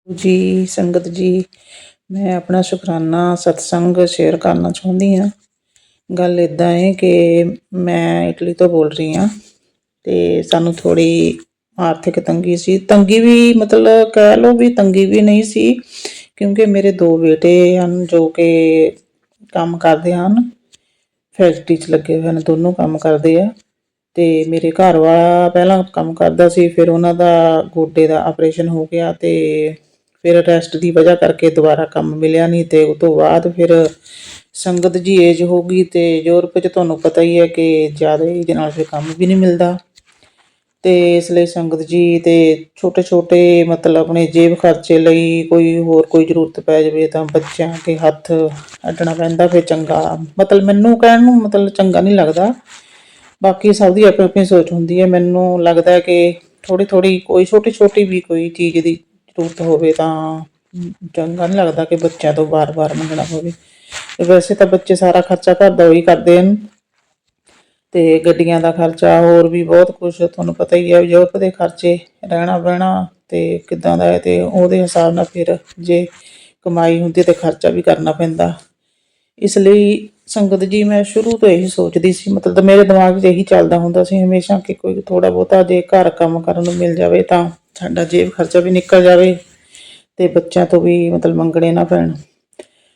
ਜੀ ਸੰਗਤ ਜੀ, ਮੈਂ ਆਪਣਾ ਸ਼ੁਕਰਾਨਾ ਸਤਸੰਗ ਸ਼ੇਅਰ ਕਰਨਾ ਚਾਹੁੰਦੀ ਹਾਂ। ਗੱਲ ਇੱਦਾਂ ਹੈ ਕਿ ਮੈਂ ਇਟਲੀ ਤੋਂ ਬੋਲ ਰਹੀ ਹਾਂ ਅਤੇ ਸਾਨੂੰ ਥੋੜ੍ਹੀ ਆਰਥਿਕ ਤੰਗੀ ਸੀ। ਤੰਗੀ ਵੀ ਮਤਲਬ ਕਹਿ ਲਓ ਵੀ ਤੰਗੀ ਵੀ ਨਹੀਂ ਸੀ, ਕਿਉਂਕਿ ਮੇਰੇ ਦੋ ਬੇਟੇ ਹਨ ਜੋ ਕਿ ਕੰਮ ਕਰਦੇ ਹਨ, ਫੈਕਟਰੀ 'ਚ ਲੱਗੇ ਹੋਏ ਹਨ, ਦੋਨੋਂ ਕੰਮ ਕਰਦੇ ਆ। ਅਤੇ ਮੇਰੇ ਘਰ ਵਾਲਾ ਪਹਿਲਾਂ ਕੰਮ ਕਰਦਾ ਸੀ, ਫਿਰ ਉਹਨਾਂ ਦਾ ਗੋਡੇ ਦਾ ਆਪਰੇਸ਼ਨ ਹੋ ਗਿਆ ਅਤੇ ਫਿਰ ਰੈਸਟ ਦੀ ਵਜ੍ਹਾ ਕਰਕੇ ਦੁਬਾਰਾ ਕੰਮ ਮਿਲਿਆ ਨਹੀਂ। ਅਤੇ ਉਹ ਤੋਂ ਬਾਅਦ ਫਿਰ ਸੰਗਤ ਜੀ ਏਜ ਹੋ ਗਈ ਅਤੇ ਯੂਰਪ 'ਚ ਤੁਹਾਨੂੰ ਪਤਾ ਹੀ ਹੈ ਕਿ ਜ਼ਿਆਦਾ ਏਜ ਨਾਲ ਫਿਰ ਕੰਮ ਵੀ ਨਹੀਂ ਮਿਲਦਾ। ਅਤੇ ਇਸ ਲਈ ਸੰਗਤ ਜੀ ਅਤੇ ਛੋਟੇ ਛੋਟੇ ਮਤਲਬ ਆਪਣੇ ਜੇਬ ਖਰਚੇ ਲਈ ਕੋਈ ਜ਼ਰੂਰਤ ਪੈ ਜਾਵੇ ਤਾਂ ਬੱਚਿਆਂ ਅੱਗੇ ਹੱਥ ਅੱਡਣਾ ਪੈਂਦਾ। ਫਿਰ ਚੰਗਾ ਮਤਲਬ ਮੈਨੂੰ ਕਹਿਣ ਨੂੰ ਮਤਲਬ ਚੰਗਾ ਨਹੀਂ ਲੱਗਦਾ, ਬਾਕੀ ਸਭ ਦੀ ਆਪਣੀ ਆਪਣੀ ਸੋਚ ਹੁੰਦੀ ਹੈ। ਮੈਨੂੰ ਲੱਗਦਾ ਕਿ ਥੋੜ੍ਹੀ ਕੋਈ ਛੋਟੀ ਵੀ ਕੋਈ ਚੀਜ਼ ਦੀ ਜ਼ਰੂਰਤ ਹੋਵੇ ਤਾਂ ਚੰਗਾ ਨਹੀਂ ਲੱਗਦਾ ਕਿ ਬੱਚਿਆਂ ਤੋਂ ਵਾਰ ਮੰਗਣਾ ਪਵੇ। ਵੈਸੇ ਤਾਂ ਬੱਚੇ ਸਾਰਾ ਖਰਚਾ ਘਰ ਦਾ ਉਹੀ ਕਰਦੇ ਹਨ, ਅਤੇ ਗੱਡੀਆਂ ਦਾ ਖਰਚਾ ਹੋਰ ਵੀ ਬਹੁਤ ਕੁਛ ਤੁਹਾਨੂੰ ਪਤਾ ਹੀ ਹੈ। ਯੂਰਪ ਦੇ ਖਰਚੇ, ਰਹਿਣਾ ਬਹਿਣਾ ਅਤੇ ਕਿੱਦਾਂ ਦਾ ਹੈ, ਅਤੇ ਉਹਦੇ ਹਿਸਾਬ ਨਾਲ ਫਿਰ ਜੇ ਕਮਾਈ ਹੁੰਦੀ ਤਾਂ ਖਰਚਾ ਵੀ ਕਰਨਾ ਪੈਂਦਾ। ਇਸ ਲਈ ਸੰਗਤ ਜੀ ਮੈਂ ਸ਼ੁਰੂ ਤੋਂ ਇਹੀ ਸੋਚਦੀ ਸੀ, ਮਤਲਬ ਮੇਰੇ ਦਿਮਾਗ 'ਚ ਇਹੀ ਚੱਲਦਾ ਹੁੰਦਾ ਸੀ ਹਮੇਸ਼ਾ ਕਿ ਕੋਈ ਥੋੜ੍ਹਾ ਬਹੁਤਾ ਜੇ ਘਰ ਕੰਮ ਕਰਨ ਨੂੰ ਮਿਲ ਜਾਵੇ ਤਾਂ ਸਾਡਾ ਜੇਬ ਖਰਚਾ ਵੀ ਨਿਕਲ ਜਾਵੇ ਅਤੇ ਬੱਚਿਆਂ ਤੋਂ ਵੀ ਮਤਲਬ ਮੰਗਣੇ ਨਾ ਪੈਣ।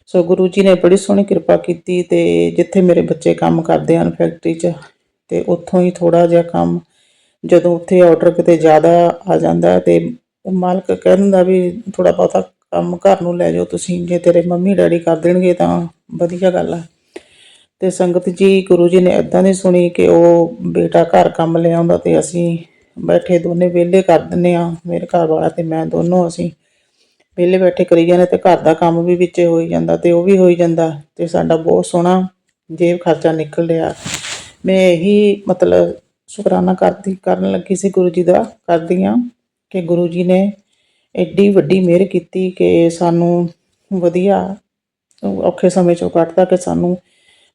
ਸੋ ਗੁਰੂ ਜੀ ਨੇ ਬੜੀ ਸੋਹਣੀ ਕਿਰਪਾ ਕੀਤੀ ਅਤੇ ਜਿੱਥੇ ਮੇਰੇ ਬੱਚੇ ਕੰਮ ਕਰਦੇ ਹਨ ਫੈਕਟਰੀ 'ਚ, ਅਤੇ ਉੱਥੋਂ ਹੀ ਥੋੜ੍ਹਾ ਜਿਹਾ ਕੰਮ ਜਦੋਂ ਉੱਥੇ ਔਡਰ ਕਿਤੇ ਜ਼ਿਆਦਾ ਆ ਜਾਂਦਾ ਅਤੇ ਉਹ ਮਾਲਕ ਕਹਿ ਦਿੰਦਾ ਵੀ ਥੋੜ੍ਹਾ ਬਹੁਤਾ ਕੰਮ ਘਰ ਨੂੰ ਲੈ ਜਾਓ ਤੁਸੀਂ, ਜੇ ਤੇਰੇ ਮੰਮੀ ਡੈਡੀ ਕਰ ਦੇਣਗੇ ਤਾਂ ਵਧੀਆ ਗੱਲ ਆ। ਅਤੇ ਸੰਗਤ ਜੀ ਗੁਰੂ ਜੀ ਨੇ ਇੱਦਾਂ ਦੀ ਸੁਣੀ ਕਿ ਉਹ ਬੇਟਾ ਘਰ ਕੰਮ ਲੈ ਆਉਂਦਾ ਅਤੇ ਅਸੀਂ ਬੈਠੇ ਦੋਨੇ ਵਿਹਲੇ ਕਰ ਦਿੰਦੇ ਹਾਂ, ਮੇਰੇ ਘਰ ਵਾਲਾ ਅਤੇ ਮੈਂ ਦੋਨੋਂ ਅਸੀਂ ਵਿਹਲੇ ਬੈਠੇ ਕਰੀ ਜਾਂਦੇ ਅਤੇ ਘਰ ਦਾ ਕੰਮ ਵੀ ਵਿੱਚੇ ਹੋਈ ਜਾਂਦਾ ਅਤੇ ਉਹ ਵੀ ਹੋਈ ਜਾਂਦਾ ਅਤੇ ਸਾਡਾ ਬਹੁਤ ਸੋਹਣਾ ਜੇਬ ਖਰਚਾ ਨਿਕਲ ਰਿਹਾ। ਮੈਂ ਇਹੀ ਮਤਲਬ ਸ਼ੁਕਰਾਨਾ ਕਰਨ ਲੱਗੀ ਸੀ ਗੁਰੂ ਜੀ ਦਾ, ਕਰਦੀ ਹਾਂ ਕਿ ਗੁਰੂ ਜੀ ਨੇ ਐਡੀ ਵੱਡੀ ਮਿਹਰ ਕੀਤੀ ਕਿ ਸਾਨੂੰ ਵਧੀਆ ਔਖੇ ਸਮੇਂ 'ਚੋਂ ਕੱਢਤਾ, ਕਿ ਸਾਨੂੰ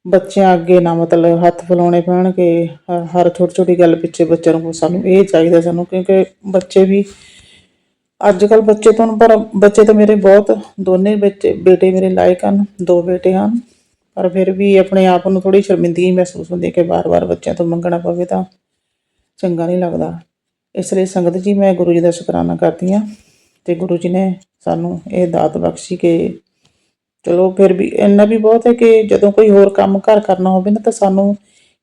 ਬੱਚਿਆਂ ਅੱਗੇ ਨਾ ਮਤਲਬ ਹੱਥ ਫੈਲਾਉਣੇ ਪੈਣ ਕਿ ਹਰ ਛੋਟੀ ਗੱਲ ਪਿੱਛੇ ਬੱਚਿਆਂ ਨੂੰ ਸਾਨੂੰ ਇਹ ਚਾਹੀਦਾ ਕਿਉਂਕਿ ਬੱਚੇ ਵੀ ਅੱਜ ਕੱਲ੍ਹ ਬੱਚੇ ਤੁਹਾਨੂੰ ਪਰ ਬੱਚੇ ਤਾਂ ਮੇਰੇ ਬਹੁਤ ਦੋਨੇ ਬੇਟੇ ਮੇਰੇ ਲਾਇਕ ਹਨ, ਦੋ ਬੇਟੇ ਹਨ, ਪਰ ਫਿਰ ਵੀ ਆਪਣੇ ਆਪ ਨੂੰ ਥੋੜ੍ਹੀ ਸ਼ਰਮਿੰਦਗੀ ਮਹਿਸੂਸ ਹੁੰਦੀ ਕਿ ਵਾਰ ਬੱਚਿਆਂ ਤੋਂ ਮੰਗਣਾ ਪਵੇ ਤਾਂ ਚੰਗਾ ਨਹੀਂ ਲੱਗਦਾ। ਇਸ ਲਈ ਸੰਗਤ ਜੀ ਮੈਂ ਗੁਰੂ ਜੀ ਦਾ ਸ਼ੁਕਰਾਨਾ ਕਰਦੀ ਹਾਂ ਅਤੇ ਗੁਰੂ ਜੀ ਨੇ ਸਾਨੂੰ ਇਹ ਦਾਤ ਬਖਸ਼ੀ ਕਿ ਚਲੋ ਫਿਰ ਵੀ ਇੰਨਾ ਵੀ ਬਹੁਤ ਹੈ ਕਿ ਜਦੋਂ ਕੋਈ ਹੋਰ ਕੰਮ ਘਰ ਕਰਨਾ ਹੋਵੇ ਨਾ ਤਾਂ ਸਾਨੂੰ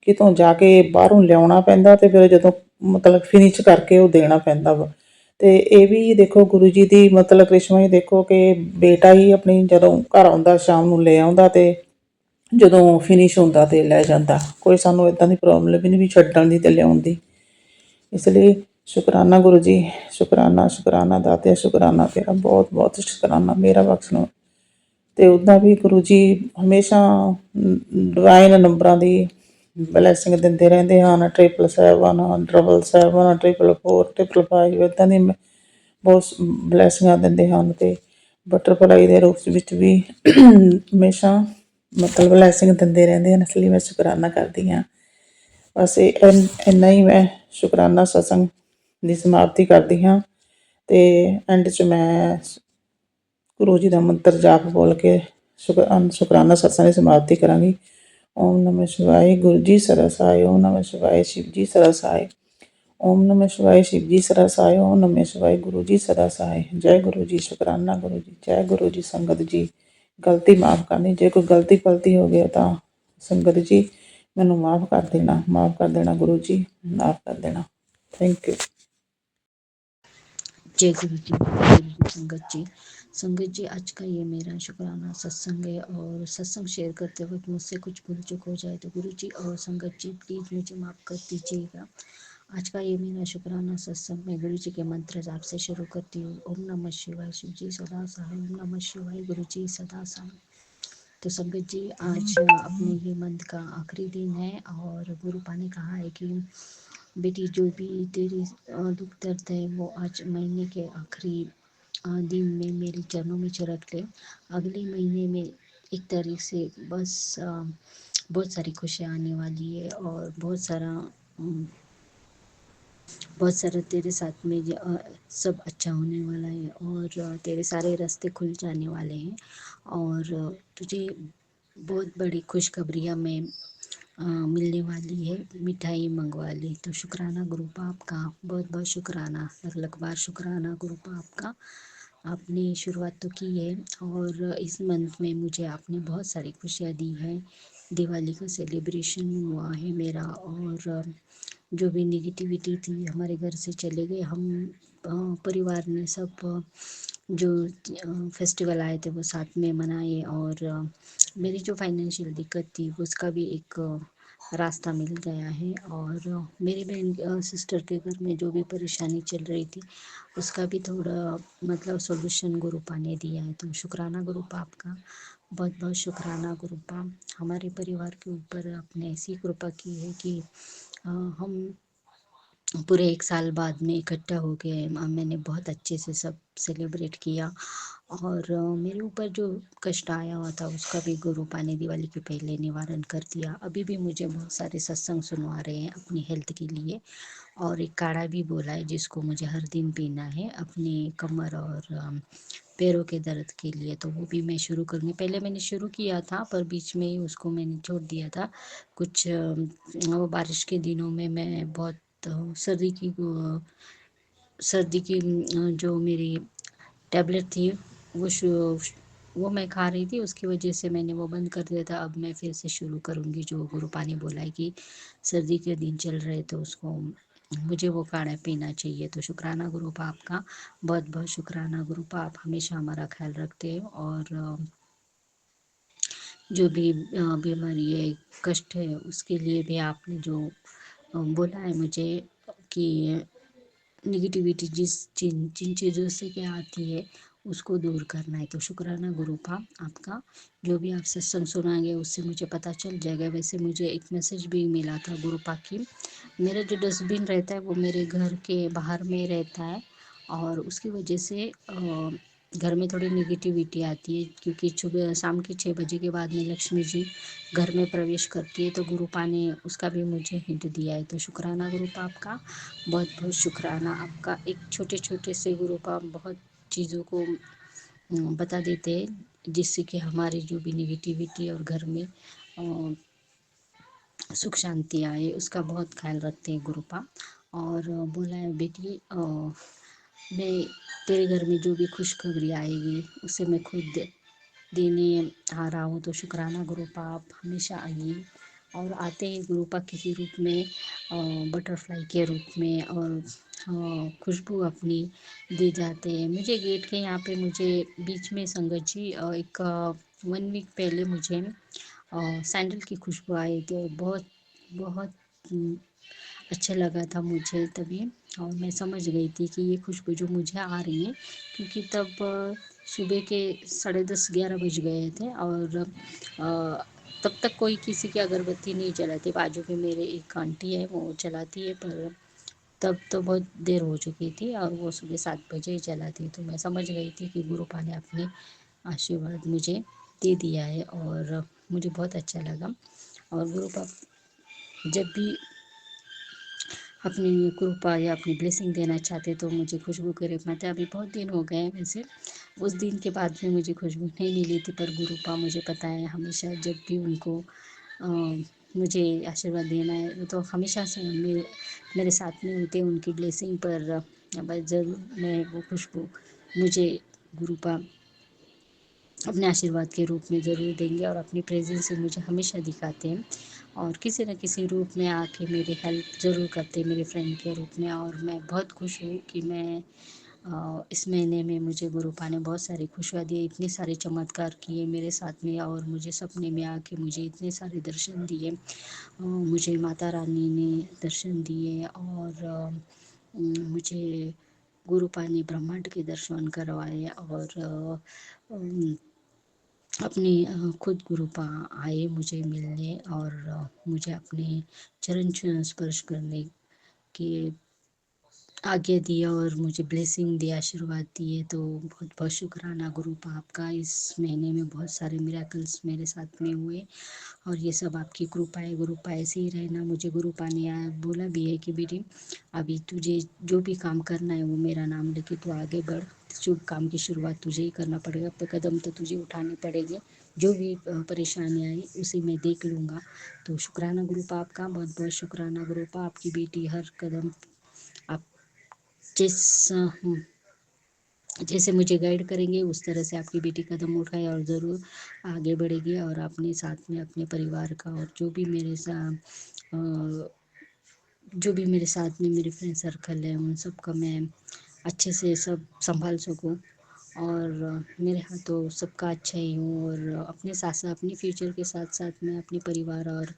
ਕਿਤੋਂ ਜਾ ਕੇ ਬਾਹਰੋਂ ਲਿਆਉਣਾ ਪੈਂਦਾ ਅਤੇ ਫਿਰ ਜਦੋਂ ਮਤਲਬ ਫਿਨਿਸ਼ ਕਰਕੇ ਉਹ ਦੇਣਾ ਪੈਂਦਾ ਵਾ। ਅਤੇ ਇਹ ਵੀ ਦੇਖੋ ਗੁਰੂ ਜੀ ਦੀ ਮਤਲਬ ਕ੍ਰਿਸ਼ਮਾ ਹੀ ਦੇਖੋ ਕਿ ਬੇਟਾ ਹੀ ਆਪਣੀ ਜਦੋਂ ਘਰ ਆਉਂਦਾ ਸ਼ਾਮ ਨੂੰ ਲੈ ਆਉਂਦਾ ਅਤੇ ਜਦੋਂ ਫਿਨਿਸ਼ ਹੁੰਦਾ ਅਤੇ ਲੈ ਜਾਂਦਾ, ਕੋਈ ਸਾਨੂੰ ਇੱਦਾਂ ਦੀ ਪ੍ਰੋਬਲਮ ਵੀ ਨਹੀਂ ਵੀ ਛੱਡਣ ਦੀ ਅਤੇ ਲਿਆਉਣ ਦੀ। ਇਸ ਲਈ ਸ਼ੁਕਰਾਨਾ ਗੁਰੂ ਜੀ, ਸ਼ੁਕਰਾਨਾ ਦਾਤਿਆ, ਸ਼ੁਕਰਾਨਾ ਤੇਰਾ ਬਹੁਤ ਬਹੁਤ ਸ਼ੁਕਰਾਨਾ ਮੇਰਾ ਬਖਸ਼ਣਾ। ਅਤੇ ਉੱਦਾਂ ਵੀ ਗੁਰੂ ਜੀ ਹਮੇਸ਼ਾ ਡਿਵਾਈਨ ਨੰਬਰਾਂ ਦੀ ਬਲੈਸਿੰਗ ਦਿੰਦੇ ਰਹਿੰਦੇ ਹਨ, 777, 777, 444, 555 ਇੱਦਾਂ ਦੀ ਬਹੁਤ ਬਲੈਸਿੰਗਾਂ ਦਿੰਦੇ ਹਨ। ਅਤੇ ਬਟਰਫਲਾਈ ਦੇ ਰੂਪ ਵਿੱਚ ਵੀ ਹਮੇਸ਼ਾ ਮਤਲਬ ਬਲੈਸਿੰਗ ਦਿੰਦੇ ਰਹਿੰਦੇ ਹਨ। ਇਸ ਲਈ ਮੈਂ ਸ਼ੁਕਰਾਨਾ ਕਰਦੀ ਹਾਂ। ਬਸ ਇੰਨਾ ਹੀ ਮੈਂ ਸ਼ੁਕਰਾਨਾ ਸਤਸੰਗ ਦੀ ਸਮਾਪਤੀ ਕਰਦੀ ਹਾਂ ਅਤੇ ਐਂਡ 'ਚ ਮੈਂ ਗੁਰੂ ਜੀ ਦਾ ਮੰਤਰ ਜਾਪ ਬੋਲ ਕੇ ਸ਼ੁਕਰਾਨਾ ਸਤਸੰਗ ਦੀ ਸਮਾਪਤੀ ਕਰਾਂਗੀ। ਓਮ ਨਮः ਸ਼ਿਵਾਏ, ਗੁਰੂ ਜੀ ਸਰਸਾਏ, ਓਮ ਨਮः ਸ਼ਿਵਾਏ, ਸ਼ਿਵ ਜੀ ਸਰਸਾਏ, ਓਮ ਨਮः ਸ਼ਿਵਾਏ, ਸ਼ਿਵ ਜੀ ਸਰਸਾਏ, ਓਮ ਨਮः ਸ਼ਿਵਾਏ, ਗੁਰੂ ਜੀ ਸਰਸਾਏ। ਜੈ ਗੁਰੂ ਜੀ, ਸ਼ੁਕਰਾਨਾ ਗੁਰੂ ਜੀ, ਜੈ ਗੁਰੂ ਜੀ। ਸੰਗਤ ਜੀ ਗਲਤੀ ਮਾਫ਼ ਕਰਨੀ, ਜੇ ਕੋਈ ਗਲਤੀ ਹੋ ਗਿਆ ਤਾਂ ਸੰਗਤ ਜੀ ਮੈਨੂੰ ਮਾफ़ ਕਰ ਦੇਣਾ ਗੁਰੂ ਜੀ, ਮਾफ़ कर देना। Thank you. जय गुरु जी। संगत जी आज का ये मेरा शुक्राना सत्संग है और सत्संग शेयर करते वक्त मुझसे कुछ भूल चूक हो जाए तो गुरु जी और संगत जी प्लीज़ मुझे माफ़ कर दीजिएगा। आज का ये मेरा शुक्राना सत्संग मैं गुरु जी के मंत्र जाप से शुरू करती हूँ। ओम नमः शिवाय, शिव जी सदा सहाय, ओम नमः शिवाय, गुरु जी सदा सहाय। तो संगत जी आज अपने ये मंथ का आखिरी दिन है और गुरु पाने कहा है कि बेटी जो भी तेरी दुख दर्द है वो आज महीने के आखिरी दिन में मेरे चरणों में रख ले। अगले महीने में 1 तारीख से बस बहुत सारी खुशियाँ आने वाली है और बहुत सारा बहुत सारा तेरे साथ में सब अच्छा होने वाला है, और तेरे सारे रास्ते खुल जाने वाले हैं, और तुझे बहुत बड़ी खुशखबरियाँ में मिलने वाली है। मिठाई मंगवा ली। तो शुक्राना गुरु बाप का, बहुत बहुत शुक्राना, लख बार शुक्राना गुरु बाप का। आपने शुरुआत तो की है, और इस मंथ में मुझे आपने बहुत सारी खुशियाँ दी हैं। दिवाली का सेलिब्रेशन हुआ है मेरा, और जो भी निगेटिविटी थी हमारे घर से चले गए। हम परिवार ने सब जो फेस्टिवल आए थे वो साथ में मनाए, और मेरी जो फाइनेंशियल दिक्कत थी उसका भी एक रास्ता मिल गया है, और मेरी बहन सिस्टर के घर में जो भी परेशानी चल रही थी उसका भी थोड़ा मतलब सॉल्यूशन गुरुपा ने दिया है। तो शुक्राना गुरुपा आपका, बहुत बहुत शुक्राना गुरुपा। हमारे परिवार के ऊपर आपने ऐसी कृपा की है कि हम पूरे 1 साल बाद में इकट्ठा हो गए। मैंने बहुत अच्छे से सब सेलिब्रेट किया, और मेरे ऊपर जो कष्ट आया हुआ था उसका भी गुरुपा ने दिवाली के पहले निवारण कर दिया। अभी भी मुझे बहुत सारे सत्संग सुनवा रहे हैं अपनी हेल्थ के लिए, और एक काढ़ा भी बोला है जिसको मुझे हर दिन पीना है अपनी कमर और पैरों के दर्द के लिए। तो वो भी मैं शुरू करूँगी। पहले मैंने शुरू किया था पर बीच में ही उसको मैंने छोड़ दिया था। कुछ वो बारिश के दिनों में मैं बहुत सर्दी की जो मेरी टैबलेट थी वो वो मैं खा रही थी, उसकी वजह से मैंने वो बंद कर दिया था। अब मैं फिर से शुरू करूँगी। जो गुरुपा ने बोला है कि सर्दी के दिन चल रहे तो उसको मुझे वो काढ़ा पीना चाहिए। तो शुक्राना गुरुपा आपका, बहुत बहुत शुक्राना गुरुपा। आप हमेशा हमारा ख्याल रखते हैं, और जो भी बीमारी है, कष्ट है, उसके लिए भी आपने जो बोला है मुझे कि निगेटिविटी जिन जिन चीज़ों से क्या आती है उसको दूर करना है। तो शुक्राना गुरुपा आपका। जो भी आप सत्संग सुनाएंगे उससे मुझे पता चल जाएगा। वैसे मुझे एक मैसेज भी मिला था गुरुपा की, मेरा जो डस्टबिन रहता है वो मेरे घर के बाहर में रहता है, और उसकी वजह से घर में थोड़ी निगेटिविटी आती है, क्योंकि सुबह शाम के 6 बजे के बाद में लक्ष्मी जी घर में प्रवेश करती है। तो गुरुपा ने उसका भी मुझे हिंट दिया है। तो शुक्राना गुरुपा आपका, बहुत बहुत शुक्राना आपका। एक छोटे छोटे से गुरुपा बहुत चीज़ों को बता देते हैं, जिससे कि हमारी जो भी निगेटिविटी और घर में सुख शांति आए, उसका बहुत ख्याल रखते हैं गुरुपा। और बोला है बेटी मैं तेरे घर में जो भी खुशखबरी आएगी उसे मैं खुद देने आ रहा हूँ। तो शुक्राना गुरुपा आप हमेशा आइए, और आते ही गुरुपा किसी रूप में बटरफ्लाई के रूप में, और खुशबू अपनी दे जाते हैं मुझे। गेट के यहाँ पे मुझे बीच में संगत जी एक 1 वीक पहले मुझे सैंडल की खुशबू आई थी, और बहुत बहुत अच्छा लगा था मुझे तभी, और मैं समझ गई थी कि ये खुशबू जो मुझे आ रही है, क्योंकि तब सुबह के 10:30-11 बज गए थे, और तब तक कोई किसी की अगरबत्ती नहीं जलाती। बाजू में मेरे एक आंटी है वो जलाती है, पर तब तो बहुत देर हो चुकी थी, और वो सुबह 7 बजे ही जलाती। तो मैं समझ गई थी कि गुरुपा ने अपने आशीर्वाद मुझे दे दिया है, और मुझे बहुत अच्छा लगा। और गुरुपा जब भी अपनी कृपा या अपनी ब्लेसिंग देना चाहते तो मुझे खुशबू के रूप में थे। अभी बहुत दिन हो गए हैं वैसे, उस दिन के बाद में मुझे खुशबू नहीं मिली थी, पर गुरुपा मुझे पता है हमेशा जब भी उनको मुझे आशीर्वाद देना है वो तो हमेशा से मेरे साथ में होते हैं। उनकी ब्लेसिंग पर बस ज़रूर मैं वो खुशबू मुझे गुरुपा अपने आशीर्वाद के रूप में ज़रूर देंगे, और अपनी प्रेजेंस से मुझे हमेशा दिखाते हैं, और किसी न किसी रूप में आके मेरी हेल्प ज़रूर करते हैं मेरे फ्रेंड के रूप में। और मैं बहुत खुश हूँ कि मैं इस महीने में मुझे गुरुपा ने बहुत सारी खुशियाँ दी, इतने सारे चमत्कार किए मेरे साथ में, और मुझे सपने में आके मुझे इतने सारे दर्शन दिए। मुझे माता रानी ने दर्शन दिए, और मुझे गुरुपा ने ब्रह्मांड के दर्शन करवाए, और अपनी खुद गुरुपा आए मुझे मिलने, और मुझे अपने चरण स्पर्श करने के आज्ञा दिया और मुझे ब्लेसिंग दिया, आशीर्वाद दिए, तो बहुत बहुत शुक्राना गुरु पाप का। इस महीने में बहुत सारे मिराकल्स मेरे साथ में हुए और ये सब आपकी कृपा है। गुरु पा ऐसे ही रहना। मुझे गुरु पा ने बोला भी है कि बेटी अभी तुझे जो भी काम करना है वो मेरा नाम लेके तू आगे बढ़, शुभ काम की शुरुआत तुझे ही करना पड़ेगा, पे कदम तो तुझे उठाने पड़ेंगे, जो भी परेशानी आई उसे मैं देख लूँगा। तो शुक्राना गुरु पाप का, बहुत बहुत शुक्राना गुरु पा। आपकी बेटी हर कदम आप जिस जैसे मुझे गाइड करेंगे उस तरह से आपकी बेटी कदम उठाए और ज़रूर आगे बढ़ेगी, और अपने साथ में अपने परिवार का और जो भी मेरे साथ में मेरे फ्रेंड सर्कल है उन सब का मैं अच्छे से सब संभाल सकूं। और मेरे यहाँ तो सबका अच्छा ही हूँ, और अपने साथ साथ अपने फ्यूचर के साथ साथ मैं अपने परिवार और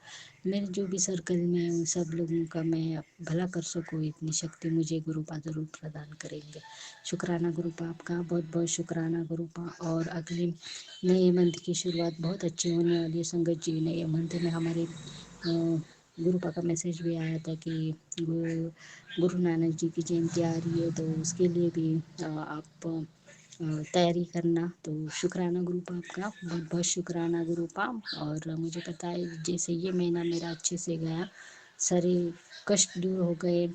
मेरे जो भी सर्कल में है उन सब लोगों का मैं भला कर सकूँ, इतनी शक्ति मुझे गुरुपा ज़रूर प्रदान करेंगे। शुक्राना गुरुपा आपका, बहुत बहुत शुक्राना गुरुपा। और अगले नए मंथ की शुरुआत बहुत अच्छी होने वाली है संगत जी। नए मंथ में हमारे गुरुपा का मैसेज भी आया था कि गुरु नानक जी की जयंती आ रही है, तो उसके लिए भी आप तैयारी करना। तो शुक्राना गुरुपा आपका, बहुत बहुत शुक्राना गुरुपा। और मुझे पता है जैसे ये महीना मेरा अच्छे से गया, सारे कष्ट दूर हो गए,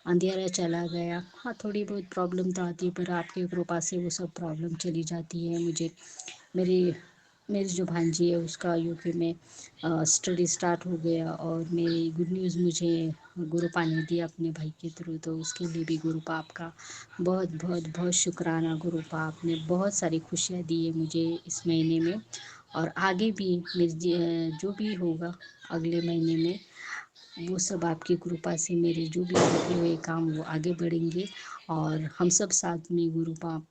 अंधेरा चला गया। हाँ, थोड़ी बहुत प्रॉब्लम तो आती है, पर आपकी कृपा से वो सब प्रॉब्लम चली जाती है। मुझे मेरी मेरी जो भांजी है उसका यूके में स्टडी स्टार्ट हो गया, और मेरी गुड न्यूज़ मुझे गुरुपा ने दी अपने भाई के थ्रू, तो उसके लिए भी गुरुपा आपका बहुत बहुत बहुत शुक्राना गुरुपा। आपने बहुत सारी खुशियाँ दी है मुझे इस महीने में, और आगे भी जो भी होगा अगले महीने में वो सब आपकी कृपा से मेरे जो भी रुके हुए काम वो आगे बढ़ेंगे। और हम सब साथ में गुरुपा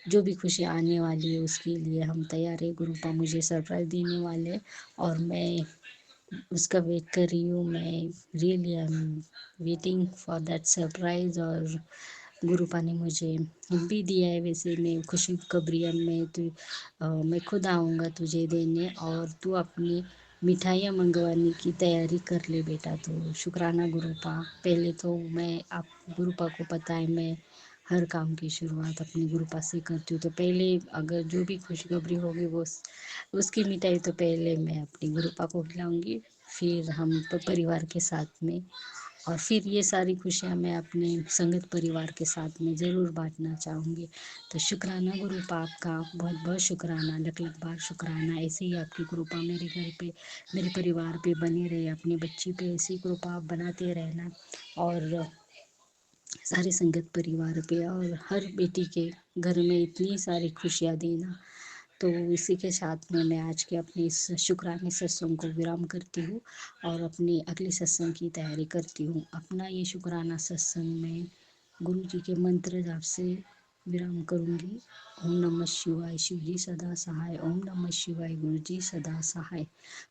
जो भी खुशी आने वाली है उसके लिए हम तैयार है। गुरुपा मुझे सरप्राइज देने वाले हैं और मैं उसका वेट कर रही हूँ। मैं really I am waiting for that surprise. और गुरुपा ने मुझे हिंट भी दिया है, वैसे मैं खुशखबरी अब मैं खुद आऊँगा तुझे देने, और तू अपनी मिठाइयाँ मंगवाने की तैयारी कर ले बेटा। तो शुक्राना गुरुपा। पहले तो मैं आप गुरुपा को पता है मैं हर काम की शुरुआत अपनी गुरुपा से करती हूँ, तो पहले अगर जो भी खुशखबरी होगी वो उसकी मिठाई तो पहले मैं अपनी गुरुपा को खिलाऊंगी, फिर हम परिवार के साथ में, और फिर ये सारी खुशियाँ मैं अपने संगत परिवार के साथ में ज़रूर बांटना चाहूँगी। तो शुक्राना गुरुपा आपका, बहुत बहुत शुक्राना, लख लख बार शुक्राना। ऐसे ही आपकी कृपा मेरे घर पे मेरे परिवार पे बनी रहे, अपने बच्ची पे ऐसी कृपा आप बनाते रहना, और सारे संगत परिवार पे और हर बेटी के घर में इतनी सारी खुशियाँ देना। तो इसी के साथ में मैं आज के अपने इस शुक्राने सत्संग को विराम करती हूँ और अपने अगले सत्संग की तैयारी करती हूँ। अपना ये शुक्राना सत्संग में गुरु जी के मंत्र जाप से विराम करूँगी। ओम नमः शिवाय, शिव जी सदा सहाय। ओम नमः शिवाय, गुरु जी सदा सहाय।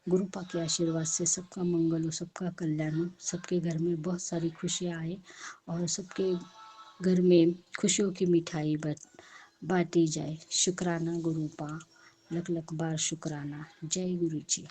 गुरुपा के आशीर्वाद से सबका मंगल हो, सबका कल्याण हो, सबके घर में बहुत सारी खुशियाँ आए, और सबके घर में खुशियों की मिठाई बांटी जाए। शुक्राना गुरुपा, लख लख बार शुक्राना। जय गुरु जी।